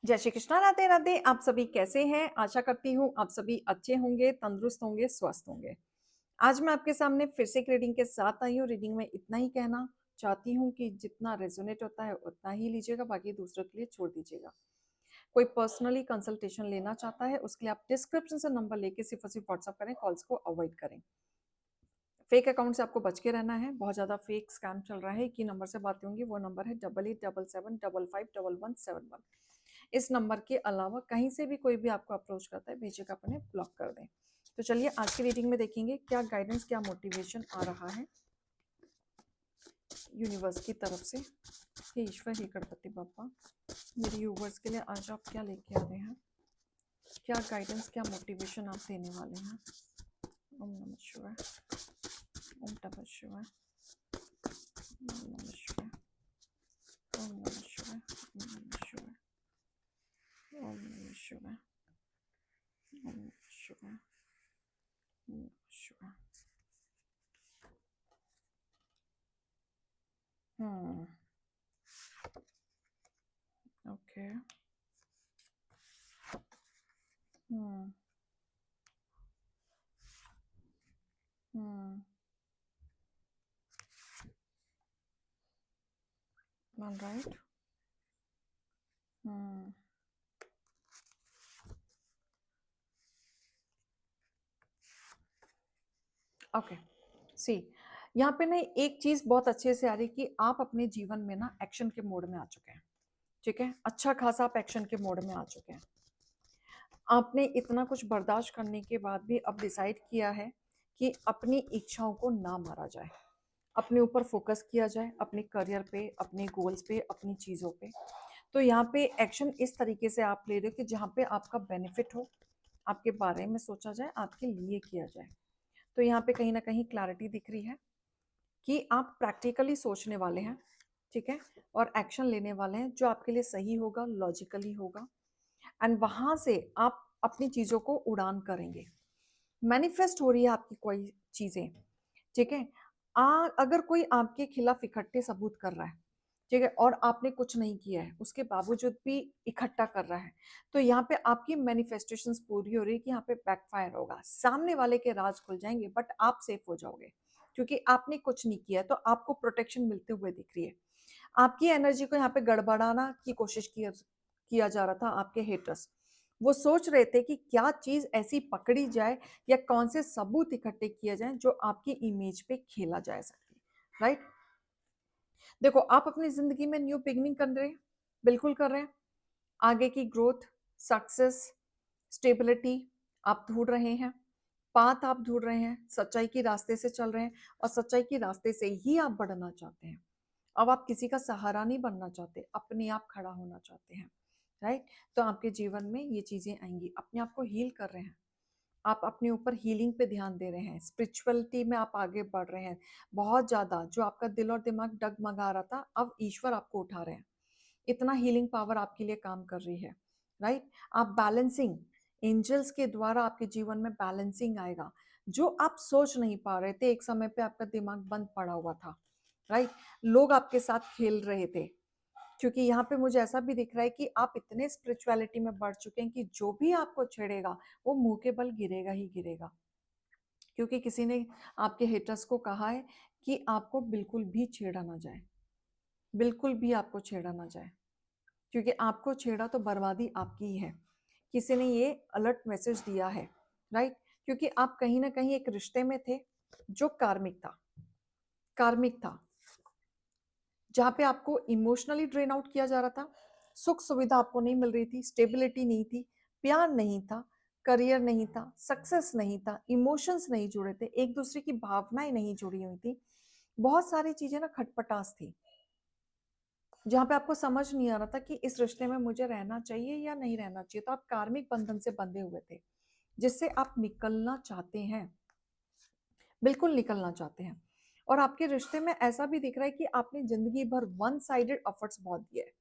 जय श्री कृष्णा, राधे राधे। आप सभी कैसे हैं? आशा करती हूँ आप सभी अच्छे होंगे, तंदुरुस्त होंगे, स्वस्थ होंगे। आज मैं आपके सामने फिर से एक रीडिंग के साथ आई हूँ। रीडिंग में इतना ही कहना चाहती हूँ कि जितना रेजोनेट होता है उतना ही लीजिएगा, बाकी दूसरों के लिए छोड़ दीजिएगा। कोई पर्सनली कंसल्टेशन लेना चाहता है उसके लिए आप डिस्क्रिप्शन से नंबर लेके सिर्फ और सिर्फ व्हाट्सअप करें, कॉल्स को अवॉइड करें। फेक अकाउंट से आपको बच के रहना है। बहुत ज़्यादा फेक स्कैम चल रहा है। कि नंबर से बातें होंगी, वो नंबर है 8877755111। इस नंबर के अलावा कहीं से भी कोई भी आपको अप्रोच करता है, बेशक आप उन्हें ब्लॉक कर दें। तो चलिए आज की रीडिंग में देखेंगे क्या गाइडेंस, क्या मोटिवेशन आ रहा है यूनिवर्स की तरफ से। हे ईश्वर, हे गणपति बापा, मेरे यूवर्स के लिए आज आप क्या लेके आ रहे हैं, क्या गाइडेंस, क्या मोटिवेशन आप देने वाले हैं। ओम नमः शिवाय, ओम नमः शिवाय, ओम नमः शिवाय, ओम नमः शिवाय, ओम नमः शिवाय, ओम नमः शिवाय, ओम नमः शिवाय, ओम नमः शिवाय। ओके। हम्म हम्म ऑल राइट। हम्म ओके। सी, यहाँ पे ना एक चीज बहुत अच्छे से आ रही कि आप अपने जीवन में ना एक्शन के मोड में आ चुके हैं। ठीक है, अच्छा खासा आप एक्शन के मोड में आ चुके हैं। आपने इतना कुछ बर्दाश्त करने के बाद भी अब डिसाइड किया है कि अपनी इच्छाओं को ना मारा जाए, अपने ऊपर फोकस किया जाए, अपने करियर पे, अपने गोल्स पे, अपनी चीज़ों पे। तो यहाँ पे एक्शन इस तरीके से आप ले रहे हो कि जहाँ पे आपका बेनिफिट हो, आपके बारे में सोचा जाए, आपके लिए किया जाए। तो यहाँ पे कहीं ना कहीं क्लैरिटी दिख रही है कि आप प्रैक्टिकली सोचने वाले हैं। ठीक है, और एक्शन लेने वाले हैं जो आपके लिए सही होगा, लॉजिकली होगा। एंड वहां से आप अपनी चीजों को उड़ान करेंगे। मैनिफेस्ट हो रही है आपकी कोई चीजें। ठीक है, अगर कोई आपके खिलाफ इकट्ठे सबूत कर रहा है, ठीक है, और आपने कुछ नहीं किया है उसके बावजूद भी इकट्ठा कर रहा है, तो यहाँ पे आपकी मैनिफेस्टेशंस पूरी हो रही है कि यहाँ पे बैकफायर होगा, सामने वाले के राज खुल जाएंगे, बट आप सेफ हो जाओगे क्योंकि आपने कुछ नहीं किया। तो आपको प्रोटेक्शन मिलते हुए दिख रही है। आपकी एनर्जी को यहाँ पे गड़बड़ाना की कोशिश किया जा रहा था। आपके हेटर्स वो सोच रहे थे कि क्या चीज ऐसी पकड़ी जाए या कौन से सबूत इकट्ठे किए जाएं जो आपकी इमेज पे खेला जा सके। राइट, देखो आप अपनी जिंदगी में न्यू बिगनिंग कर रहे हैं, बिल्कुल कर रहे हैं। आगे की ग्रोथ, सक्सेस, स्टेबिलिटी आप ढूंढ रहे हैं। पाथ आप ढूंढ रहे हैं, सच्चाई के रास्ते से चल रहे हैं और सच्चाई के रास्ते से ही आप बढ़ना चाहते हैं। अब आप किसी का सहारा नहीं बनना चाहते, अपने आप खड़ा होना चाहते हैं। राइट, तो आपके जीवन में ये चीजें आएंगी। अपने आप को हील कर रहे हैं, आप अपने ऊपर हीलिंग पे ध्यान दे रहे हैं, स्पिरिचुअलिटी में आप आगे बढ़ रहे हैं बहुत ज्यादा। जो आपका दिल और दिमाग डगमगा रहा था, अब ईश्वर आपको उठा रहे हैं। इतना हीलिंग पावर आपके लिए काम कर रही है। राइट, आप बैलेंसिंग, एंजल्स के द्वारा आपके जीवन में बैलेंसिंग आएगा। जो आप सोच नहीं पा रहे थे, एक समय पे आपका दिमाग बंद पड़ा हुआ था। राइट, लोग आपके साथ खेल रहे थे, क्योंकि यहाँ पे मुझे ऐसा भी दिख रहा है कि आप इतने स्पिरिचुअलिटी में बढ़ चुके हैं कि जो भी आपको छेड़ेगा वो मुंह के बल गिरेगा ही गिरेगा। क्योंकि किसी ने आपके हेटर्स को कहा है कि आपको बिल्कुल भी छेड़ा ना जाए, बिल्कुल भी आपको छेड़ा ना जाए, क्योंकि आपको छेड़ा तो बर्बादी आपकी ही है। किसी ने ये अलर्ट मैसेज दिया है। राइट, क्योंकि आप कहीं ना कहीं एक रिश्ते में थे जो कार्मिक था, कार्मिक था, जहाँ पे आपको इमोशनली ड्रेन आउट किया जा रहा था। सुख सुविधा आपको नहीं मिल रही थी, स्टेबिलिटी नहीं थी, प्यार नहीं था, करियर नहीं था, सक्सेस नहीं था, इमोशंस नहीं जुड़े थे, एक दूसरे की भावनाएं नहीं जुड़ी हुई थी। बहुत सारी चीजें ना खटपटास थी, जहाँ पे आपको समझ नहीं आ रहा था कि इस रिश्ते में मुझे रहना चाहिए या नहीं रहना चाहिए। तो आप कार्मिक बंधन से बंधे हुए थे, जिससे आप निकलना चाहते हैं, बिल्कुल निकलना चाहते हैं। और आपके रिश्ते में ऐसा भी दिख रहा है कि आपने जिंदगी भर वन साइडेड एफर्ट्स बहुत दिए हैं।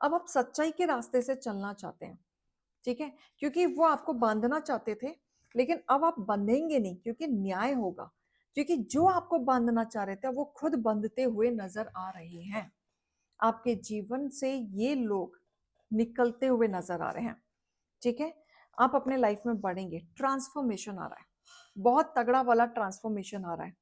अब आप सच्चाई के रास्ते से चलना चाहते हैं। ठीक है, क्योंकि वो आपको बांधना चाहते थे, लेकिन अब आप बंधेंगे नहीं क्योंकि न्याय होगा। क्योंकि जो आपको बांधना चाह रहे थे वो खुद बंधते हुए नजर आ रहे हैं। आपके जीवन से ये लोग निकलते हुए नजर आ रहे हैं। ठीक है, आप अपने लाइफ में बढ़ेंगे, ट्रांसफॉर्मेशन आ रहा है, बहुत तगड़ा वाला ट्रांसफॉर्मेशन आ रहा है।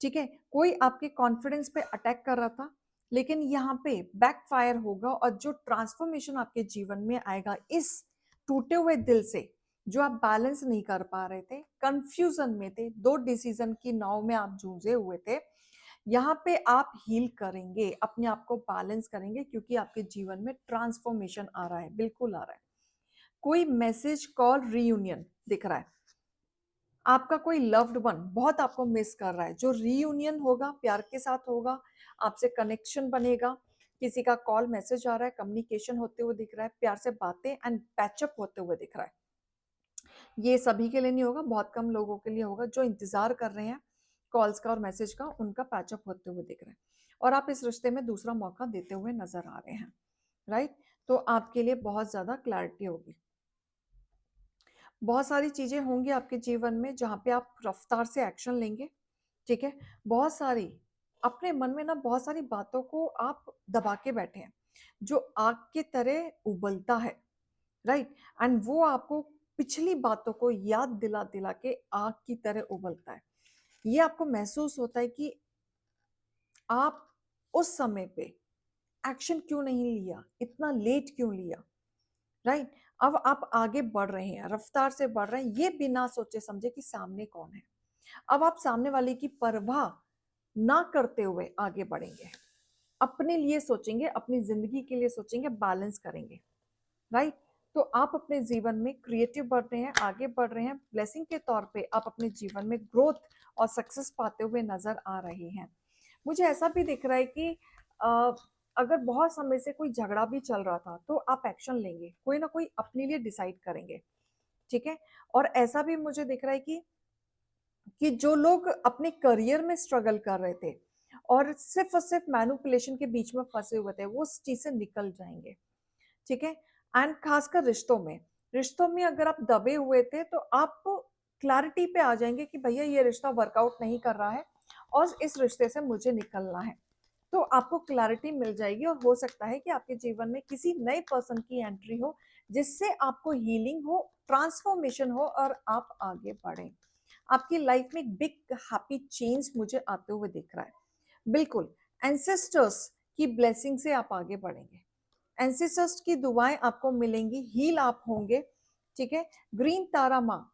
ठीक है, कोई आपके कॉन्फिडेंस पे अटैक कर रहा था, लेकिन यहाँ पे बैकफायर होगा और जो ट्रांसफॉर्मेशन आपके जीवन में आएगा इस टूटे हुए दिल से, जो आप बैलेंस नहीं कर पा रहे थे, कंफ्यूजन में थे, दो डिसीजन की नाव में आप जूझे हुए थे, यहाँ पे आप हील करेंगे, अपने आप को बैलेंस करेंगे, क्योंकि आपके जीवन में ट्रांसफॉर्मेशन आ रहा है, बिल्कुल आ रहा है। कोई मैसेज कॉल रीयूनियन दिख रहा है, आपका कोई लव्ड वन बहुत आपको मिस कर रहा है, जो रीयूनियन होगा प्यार के साथ होगा, आपसे कनेक्शन बनेगा, किसी का कॉल मैसेज आ रहा है, कम्युनिकेशन होते हुए दिख रहा है, प्यार से बातें एंड पैचअप होते हुए दिख रहा है। ये सभी के लिए नहीं होगा, बहुत कम लोगों के लिए होगा, जो इंतजार कर रहे हैं कॉल्स का और मैसेज का, उनका पैचअप होते हुए दिख रहा है। और आप इस रिश्ते में दूसरा मौका देते हुए नजर आ रहे हैं, राइट। तो आपके लिए बहुत ज्यादा क्लैरिटी होगी, बहुत सारी चीजें होंगी आपके जीवन में जहाँ पे आप रफ्तार से एक्शन लेंगे। ठीक है, बहुत सारी अपने मन में ना बहुत सारी बातों को आप दबा के बैठे हैं, जो आग के तरह उबलता है, राइट। एंड वो आपको पिछली बातों को याद दिला दिला के आग की तरह उबलता है। ये आपको महसूस होता है कि आप उस समय पे एक्शन क्यों नहीं लिया, इतना लेट क्यों लिया, राइट। अब आप आगे बढ़ रहे हैं, रफ्तार से बढ़ रहे हैं, ये बिना सोचे समझे कि सामने कौन है। अब आप सामने वाले की परवाह ना करते हुए आगे बढ़ेंगे, अपने लिए सोचेंगे, अपनी जिंदगी के लिए सोचेंगे, बैलेंस करेंगे, राइट। तो आप अपने जीवन में क्रिएटिव बढ़ रहे हैं, आगे बढ़ रहे हैं, ब्लेसिंग के तौर पे आप अपने जीवन में ग्रोथ और सक्सेस पाते हुए नजर आ रहे हैं। मुझे ऐसा भी दिख रहा है कि अ, अगर बहुत समय से कोई झगड़ा भी चल रहा था तो आप एक्शन लेंगे, कोई ना कोई अपने लिए डिसाइड करेंगे। ठीक है, और ऐसा भी मुझे दिख रहा है कि जो लोग अपने करियर में स्ट्रगल कर रहे थे और सिर्फ मैनिपुलेशन के बीच में फंसे हुए थे, वो उस चीज से निकल जाएंगे। ठीक है, एंड खासकर रिश्तों में अगर आप दबे हुए थे तो आप क्लैरिटी पे आ जाएंगे कि भैया ये रिश्ता वर्कआउट नहीं कर रहा है और इस रिश्ते से मुझे निकलना है। तो आपको क्लैरिटी मिल जाएगी और हो सकता है कि आपके जीवन में किसी नए पर्सन की एंट्री हो, जिससे आपको हीलिंग हो, ट्रांसफॉर्मेशन हो और आप आगे बढ़ें। आपकी लाइफ में एक बिग हैप्पी चेंज मुझे आते हुए दिख रहा है, बिल्कुल। एंसेस्टर्स की ब्लेसिंग से आप आगे बढ़ेंगे, एंसेस्टर्स की दुआएं आपको मिलेंगी, हील आप होंगे। ठीक है, ग्रीन तारा माँ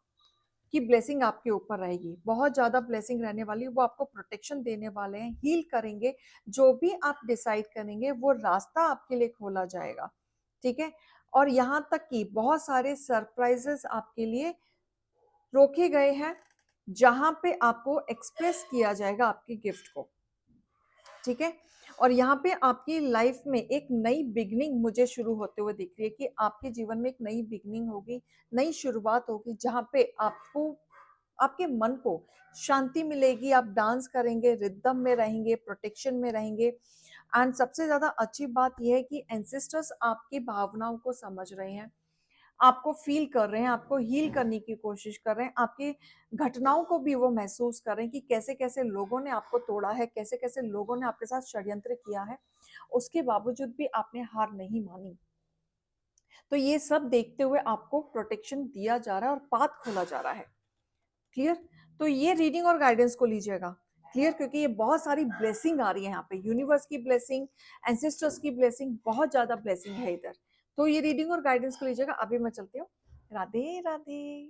की ब्लेसिंग आपके ऊपर रहेगी, बहुत ज्यादा ब्लेसिंग रहने वाली है, वो आपको प्रोटेक्शन देने वाले हैं, हील करेंगे, जो भी आप डिसाइड करेंगे वो रास्ता आपके लिए खोला जाएगा। ठीक है, और यहाँ तक कि बहुत सारे सरप्राइजेस आपके लिए रोके गए हैं, जहां पे आपको एक्सप्रेस किया जाएगा आपकी गिफ्ट को। ठीक है, और यहाँ पे आपकी लाइफ में एक नई बिगनिंग मुझे शुरू होते हुए दिख रही है कि आपके जीवन में एक नई बिगनिंग होगी, नई शुरुआत होगी, जहाँ पे आपको आपके मन को शांति मिलेगी, आप डांस करेंगे, रिदम में रहेंगे, प्रोटेक्शन में रहेंगे। एंड सबसे ज्यादा अच्छी बात यह है कि एंसेस्टर्स आपकी भावनाओं को समझ रहे हैं, आपको फील कर रहे हैं, आपको हील करने की कोशिश कर रहे हैं, आपकी घटनाओं को भी वो महसूस कर रहे हैं कि कैसे कैसे लोगों ने आपको तोड़ा है, कैसे कैसे लोगों ने आपके साथ षड्यंत्र किया है, उसके बावजूद भी आपने हार नहीं मानी। तो ये सब देखते हुए आपको प्रोटेक्शन दिया जा रहा है और पाथ खोला जा रहा है। क्लियर? तो ये रीडिंग और गाइडेंस को लीजिएगा क्लियर, क्योंकि ये बहुत सारी ब्लेसिंग आ रही है यहाँ पे, यूनिवर्स की ब्लेसिंग, एंसेस्टर्स की ब्लेसिंग, बहुत ज्यादा ब्लेसिंग है इधर। तो ये रीडिंग और गाइडेंस को लीजिएगा। अभी मैं चलती हूँ, राधे राधे।